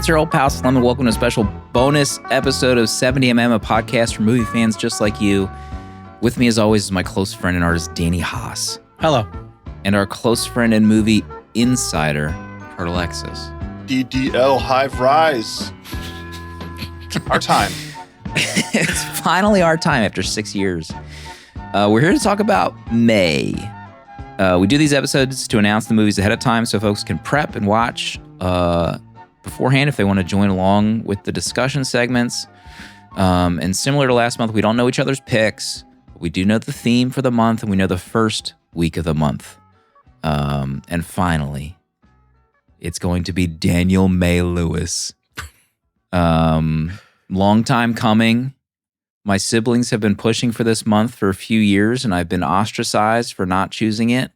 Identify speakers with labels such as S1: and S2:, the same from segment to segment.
S1: it's your old pal Slim, and welcome to a special bonus episode of 70mm, a podcast for movie fans just like you. With me, as always, is my close friend and artist, Danny Haas.
S2: Hello.
S1: And our close friend and movie insider, Kurt Alexis.
S3: DDL Hive Rise. Our time.
S1: It's finally our time after 6 years. We're here to talk about May. We do these episodes to announce the movies ahead of time so folks can prep and watch beforehand if they want to join along with the discussion segments. And similar to last month, we don't know each other's picks, but we do know the theme for the month, and we know the first week of the month. And finally, it's going to be Daniel May Lewis. Long time coming. My siblings have been pushing for this month for a few years, and I've been ostracized for not choosing it.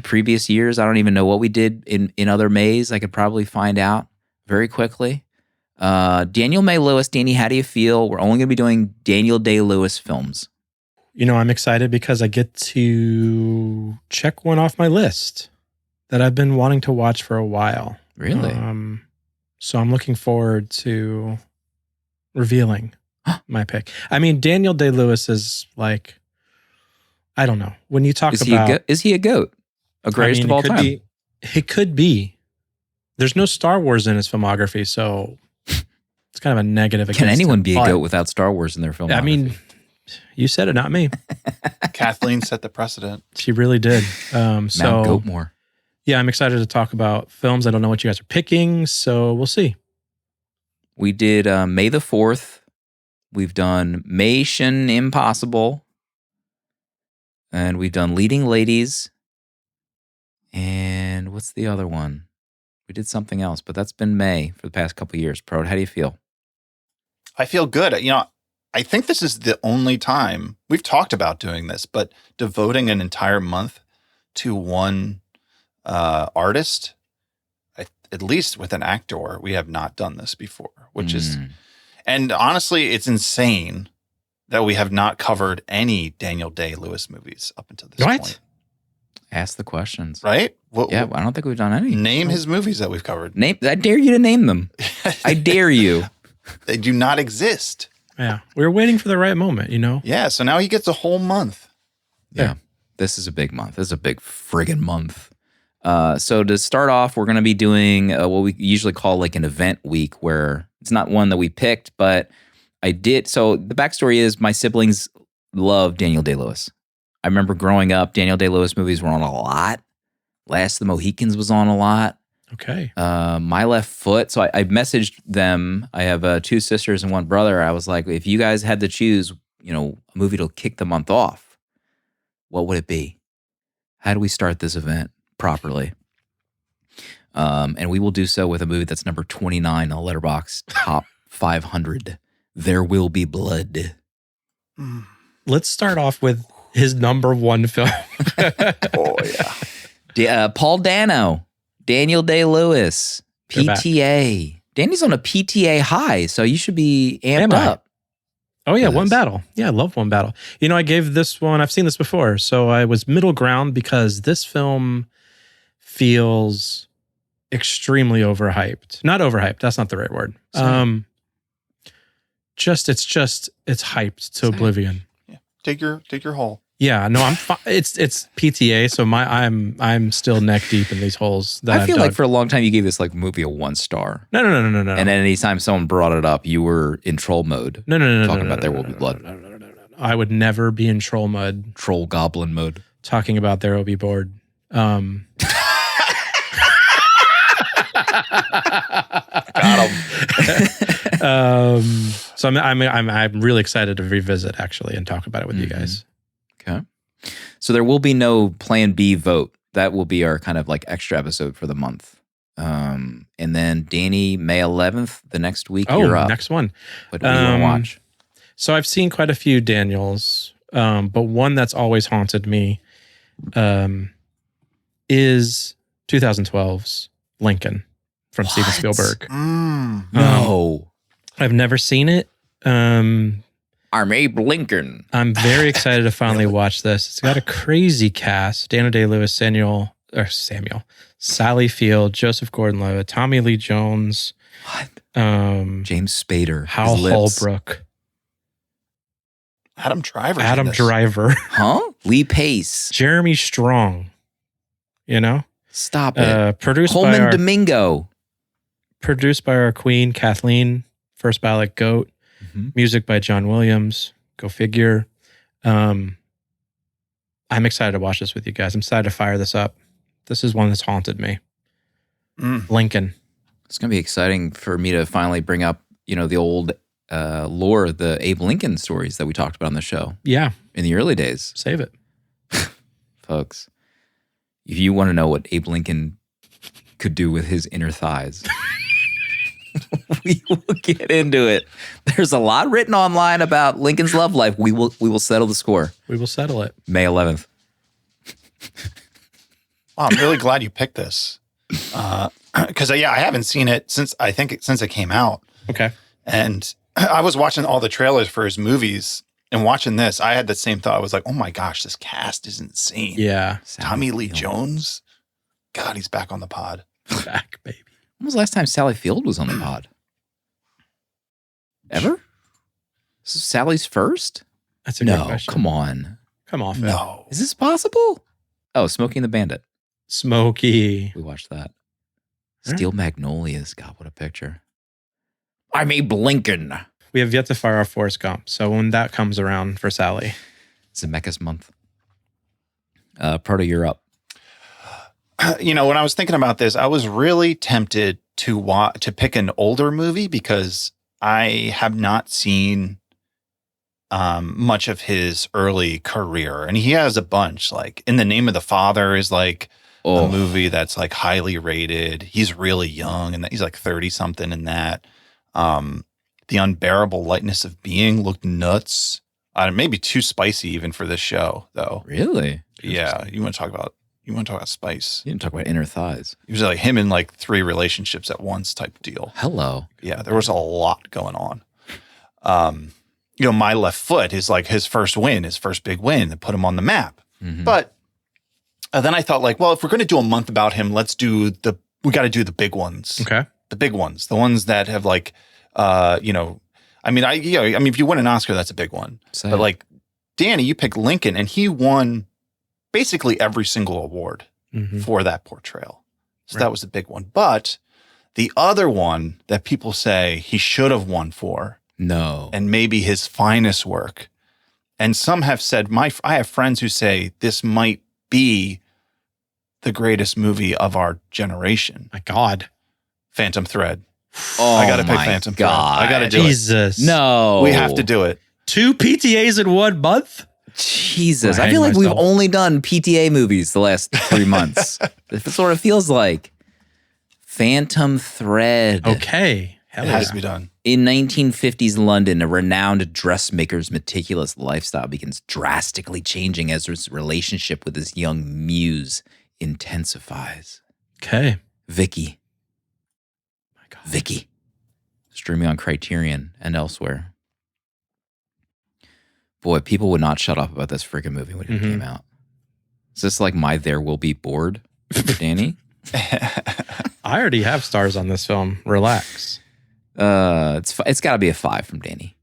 S1: Previous years, I don't even know what we did in other Mays. I could probably find out very quickly. Daniel May Lewis, Danny, how do you feel? We're only going to be doing Daniel Day-Lewis films.
S2: You know, I'm excited because I get to check one off my list that I've been wanting to watch for a while.
S1: Really?
S2: So I'm looking forward to revealing my pick. I mean, Daniel Day-Lewis is like, I don't know. When you talk about...
S1: Is he a GOAT? A greatest of all time?
S2: He could be. There's no Star Wars in his filmography, so it's kind of a negative against
S1: Can anyone
S2: him,
S1: be a GOAT without Star Wars in their filmography?
S2: I mean, you said it, not me.
S3: Kathleen set the precedent.
S2: She really did.
S1: Mount Goatmore.
S2: Yeah, I'm excited to talk about films. I don't know what you guys are picking, so we'll see.
S1: We did May the 4th. We've done Mission Impossible. And we've done Leading Ladies. And what's the other one? We did something else, but that's been May for the past couple of years. Prode, how do you feel?
S3: I feel good. You know, I think this is the only time we've talked about doing this, but devoting an entire month to one artist, at least with an actor, we have not done this before, which is, and honestly, it's insane that we have not covered any Daniel Day-Lewis movies up until this point.
S1: Ask the questions.
S3: Right?
S1: I don't think we've done any.
S3: Name his movies that we've covered.
S1: I dare you to name them. I dare you.
S3: They do not exist.
S2: Yeah. We were waiting for the right moment, you know?
S3: Yeah. So now he gets a whole month.
S1: Yeah. This is a big month. This is a big friggin' month. So to start off, we're going to be doing what we usually call like an event week, where it's not one that we picked, but I did. So the backstory is my siblings love Daniel Day-Lewis. I remember growing up, Daniel Day-Lewis movies were on a lot. Last of the Mohicans was on a lot.
S2: Okay.
S1: My Left Foot. So I messaged them. I have 2 sisters and 1 brother. I was like, if you guys had to choose, you know, a movie to kick the month off, what would it be? How do we start this event properly? And we will do so with a movie that's number 29 on the Letterboxd Top 500. There Will Be Blood.
S2: Let's start off with his number 1 film.
S3: Oh, yeah.
S1: Paul Dano, Daniel Day-Lewis, PTA. Danny's on a PTA high, so you should be amped up.
S2: Oh, yeah, One Battle. Yeah, I love One Battle. You know, I gave this one, I've seen this before, so I was middle ground because this film feels extremely overhyped. Not overhyped, that's not the right word. It's hyped to oblivion.
S3: Yeah. Dig your hole.
S2: Yeah, no, it's PTA, so I'm still neck deep in these holes.
S1: I feel like for a long time you gave this like movie a 1 star.
S2: No.
S1: And then anytime someone brought it up, you were in troll mode.
S2: No.
S1: Talking about There Will Be Blood.
S2: No. I would never be in troll mode.
S1: Troll goblin mode.
S2: Talking about There Will Be Bored.
S3: Got him.
S2: So I'm really excited to revisit actually and talk about it with you guys.
S1: Okay. So there will be no Plan B vote. That will be our kind of like extra episode for the month. And then Danny, May 11th, the next week you're up.
S2: Next one.
S1: What do you want to watch?
S2: So I've seen quite a few Daniels, but one that's always haunted me is 2012's Lincoln from Steven Spielberg.
S1: No.
S2: I've never seen it.
S1: I'm Abe Lincoln.
S2: I'm very excited to finally watch this. It's got a crazy cast. Daniel Day-Lewis, Samuel Sally Field, Joseph Gordon-Levitt, Tommy Lee Jones,
S1: What?
S2: James
S1: Spader.
S2: Hal
S1: his lips.
S2: Holbrook,
S3: Adam Driver.
S2: Adam Driver,
S1: Huh? Lee Pace.
S2: Jeremy Strong. You know,
S1: Stop it.
S2: produced
S1: Coleman Domingo.
S2: by our queen Kathleen, First Ballot Goat.
S1: Mhm.
S2: Music by John Williams. Go figure. I'm excited to watch this with you guys. I'm excited to fire this up. This is one that's haunted me. Lincoln.
S1: It's going to be exciting for me to finally bring up, the old lore, the Abe Lincoln stories that we talked about on the show
S2: Yeah,
S1: in the early days.
S2: save it.
S1: Folks, if you want to know what Abe Lincoln could do with his inner thighs, we will get into it. There's a lot written online about Lincoln's love life. We will settle the score.
S2: We will settle it.
S1: May 11th.
S3: Wow, I'm really glad you picked this. Because I haven't seen it since it came out.
S2: Okay.
S3: And I was watching all the trailers for his movies, and watching this, I had the same thought. I was like, oh my gosh, this cast is insane.
S2: Yeah.
S3: Tommy Lee Jones. God, he's back on the pod.
S2: Back, baby.
S1: When was the last time Sally Field was on the pod? Ever? This is Sally's first?
S2: That's a good
S1: No,
S2: question.
S1: come on.
S2: Come off it.
S3: No.
S1: Is this possible? Oh, Smokey and the Bandit.
S2: Smokey.
S1: We watched that.
S2: All right.
S1: Steel Magnolias. God, what a picture. I'm Abe Lincoln.
S2: We have yet to fire our Forrest Gump. So when that comes around for Sally.
S1: Zemeckis month. Proto, you're up.
S3: When I was thinking about this, I was really tempted to pick an older movie because I have not seen much of his early career, and he has a bunch. Like In the Name of the Father is like a movie that's like highly rated. He's really young, and he's like 30 something in that. The Unbearable Lightness of Being looked nuts. Maybe too spicy even for this show, though.
S1: Really?
S3: Yeah, you want to talk about spice?
S1: You didn't talk about inner thighs.
S3: It was like him in like 3 relationships at once type deal.
S1: Hello.
S3: Yeah, there was a lot going on. My Left Foot is like his first big win that put him on the map.
S1: Mhm.
S3: But then I thought like, well, if we're going to do a month about him, we got to do the big ones.
S2: Okay.
S3: The big ones, the ones that have like, if you win an Oscar, that's a big one.
S1: Say
S3: But
S1: it.
S3: like, Danny, you picked Lincoln, and he won basically every single award
S2: Mhm.
S3: for that portrayal. So
S2: Right.
S3: that was the big one. But the other one that people say he should have won for,
S1: No.
S3: and maybe his finest work, and some have said, I have friends who say this might be the greatest movie of our generation,
S2: My God.
S3: Phantom Thread.
S1: Oh,
S3: I got to pick
S1: my
S3: Phantom
S1: God.
S3: Thread. I got to do it.
S2: Jesus.
S1: No.
S3: We have to do it.
S2: 2 PTAs in 1 month?
S1: Jesus.
S2: I'll
S1: I feel
S2: hang
S1: like we've
S2: myself.
S1: only done PTA movies the last 3 months. It sort of feels like Phantom Thread.
S2: Okay. Hell
S3: It has
S2: yeah.
S3: to be done.
S1: In 1950s London, a renowned dressmaker's meticulous lifestyle begins drastically changing as his relationship with his young muse intensifies.
S2: Okay.
S1: Vicky.
S2: My God.
S1: Vicky. Streaming on Criterion and elsewhere. Boy, people would not shut up about this freaking movie when it
S2: Mhm.
S1: came out. Is this like my There Will Be Bored, Danny?
S2: I already have stars on this film. Relax.
S1: It's got to be a 5 from Danny.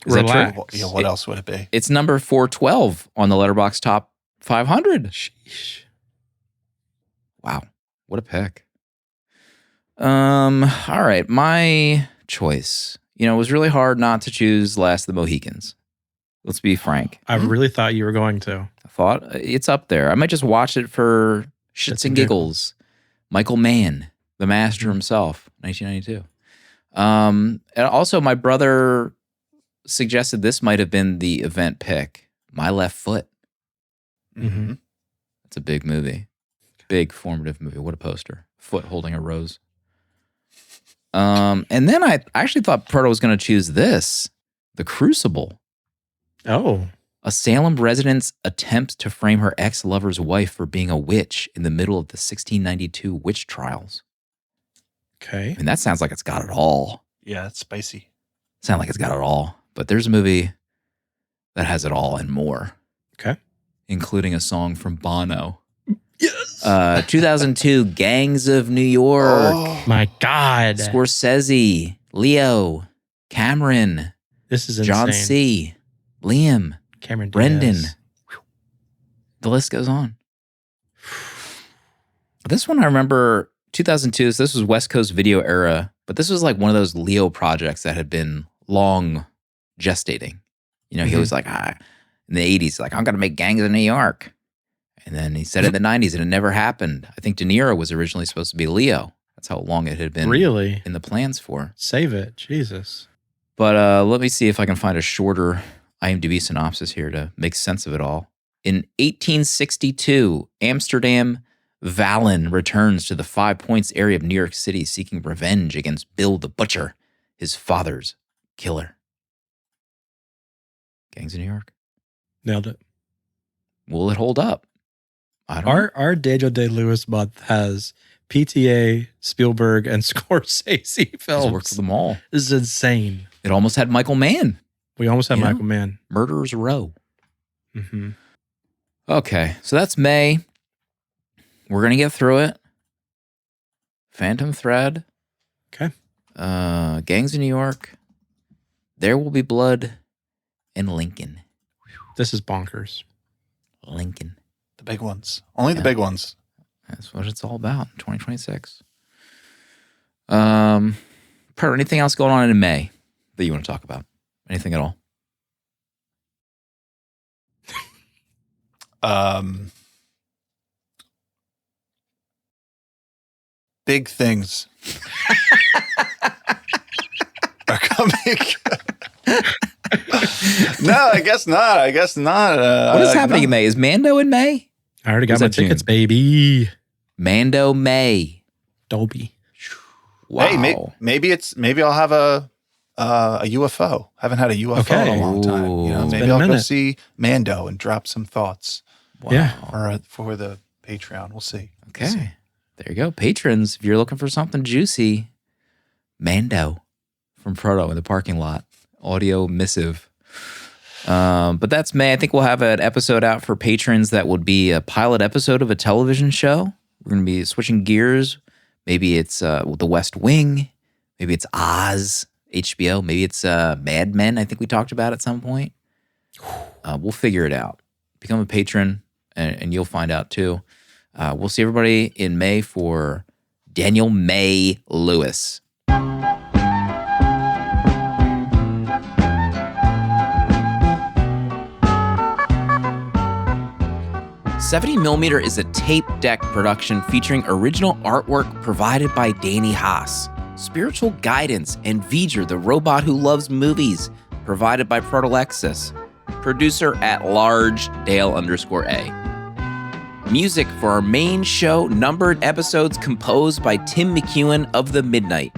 S1: Is that
S2: Relax.
S1: true?
S3: Yeah, what else would it be?
S1: It's number 412 on the Letterboxd Top 500.
S2: Sheesh.
S1: Wow, what a pick. All right, my choice. It was really hard not to choose Last of the Mohicans. Let's be frank.
S2: I really thought you were going to.
S1: I thought it's up there. I might just watch it for shits and giggles. Michael Mann, the master himself, 1992. And also, my brother suggested this might have been the event pick. My Left Foot.
S3: Mm-hmm.
S1: It's a big movie. Big formative movie. What a poster. Foot holding a rose. And then I actually thought Proto was going to choose this. The Crucible.
S2: Oh.
S1: A Salem resident's attempts to frame her ex-lover's wife for being a witch in the middle of the 1692 witch trials.
S2: Okay.
S1: I mean, that sounds like it's got it all.
S3: Yeah, it's spicy.
S1: Sound like it's got it all. But there's a movie that has it all and more.
S2: Okay.
S1: Including a song from Bono.
S2: Yes.
S1: 2002, Gangs of New York.
S3: Oh,
S2: My God.
S1: Scorsese, Leo, Cameron,
S2: This is insane.
S1: John C., Liam,
S2: Cameron Diaz.
S1: Brendan. The list goes on. This one I remember 2002. So this was West Coast video era, but this was like one of those Leo projects that had been long gestating. You know, he was like, in the 80s, like, I'm going to make Gangs of New York. And then he said in the 90s, and it never happened. I think De Niro was originally supposed to be Leo. That's how long it had been
S2: Really?
S1: in the plans for.
S2: Save it. Jesus.
S1: But let me see if I can find a shorter IMDb synopsis here to make sense of it all. In 1862, Amsterdam Valen returns to the 5 Points area of New York City seeking revenge against Bill the Butcher, his father's killer. Gangs of New York.
S2: Nailed it.
S1: Will it hold up? I don't know.
S2: Our Daniel Day-Lewis month has PTA, Spielberg, and Scorsese
S1: He's
S2: films.
S1: worked for them all.
S2: This is insane.
S1: It almost had Michael Mann.
S2: We almost had
S1: Yeah.
S2: Michael Mann.
S1: Murderers Row.
S2: Mm-hmm.
S1: Okay, so that's May. We're going to get through it. Phantom Thread.
S2: Okay.
S1: Gangs of New York. There Will Be Blood. And Lincoln.
S2: This is bonkers.
S1: Lincoln.
S3: the big ones. Only the
S1: Yeah.
S3: big ones.
S1: That's what it's all about in 2026. Part anything else going on in May that you want to talk about? Anything at all?
S3: Big things are coming. No, I guess not. I guess not.
S1: What is happening in May? Is Mando in May?
S2: I already got
S1: Was
S2: my
S1: that June?
S2: tickets, baby.
S1: Mando May.
S2: Dolby.
S1: Wow.
S3: Hey, maybe I'll have a UFO. Haven't had a UFO in
S2: Okay.
S3: a long time. You know,
S1: Ooh.
S3: maybe
S2: been a
S3: I'll go
S2: minute.
S3: see Mando and drop some thoughts
S1: Wow.
S2: Yeah.
S3: for the Patreon. We'll see.
S1: Okay. There you go. Patrons, if you're looking for something juicy, Mando from Frodo in the parking lot. Audio missive. But that's May. I think we'll have an episode out for patrons that would be a pilot episode of a television show. We're going to be switching gears. Maybe it's The West Wing. Maybe it's Oz, HBO. Maybe it's Mad Men, I think we talked about at some point. We'll figure it out. Become a patron, and you'll find out too. We'll see everybody in May for Daniel May Lewis. 70mm is a tape deck production featuring original artwork provided by Danny Haas, spiritual guidance and V'ger, the robot who loves movies, provided by Protolexis, producer at large Dale_A. Music for our main show, numbered episodes composed by Tim McEwen of The Midnight.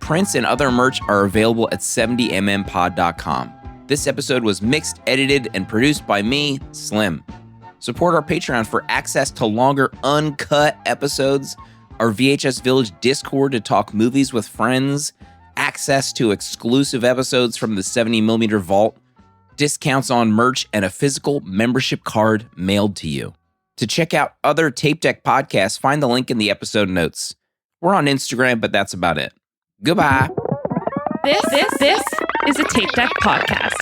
S1: Prints and other merch are available at 70mmpod.com. This episode was mixed, edited, and produced by me, Slim. Support our Patreon for access to longer, uncut episodes, our VHS Village Discord to talk movies with friends, access to exclusive episodes from the 70mm Vault, discounts on merch, and a physical membership card mailed to you. To check out other Tape Deck podcasts, find the link in the episode notes. We're on Instagram, but that's about it. Goodbye.
S4: This is a Tape Deck podcast.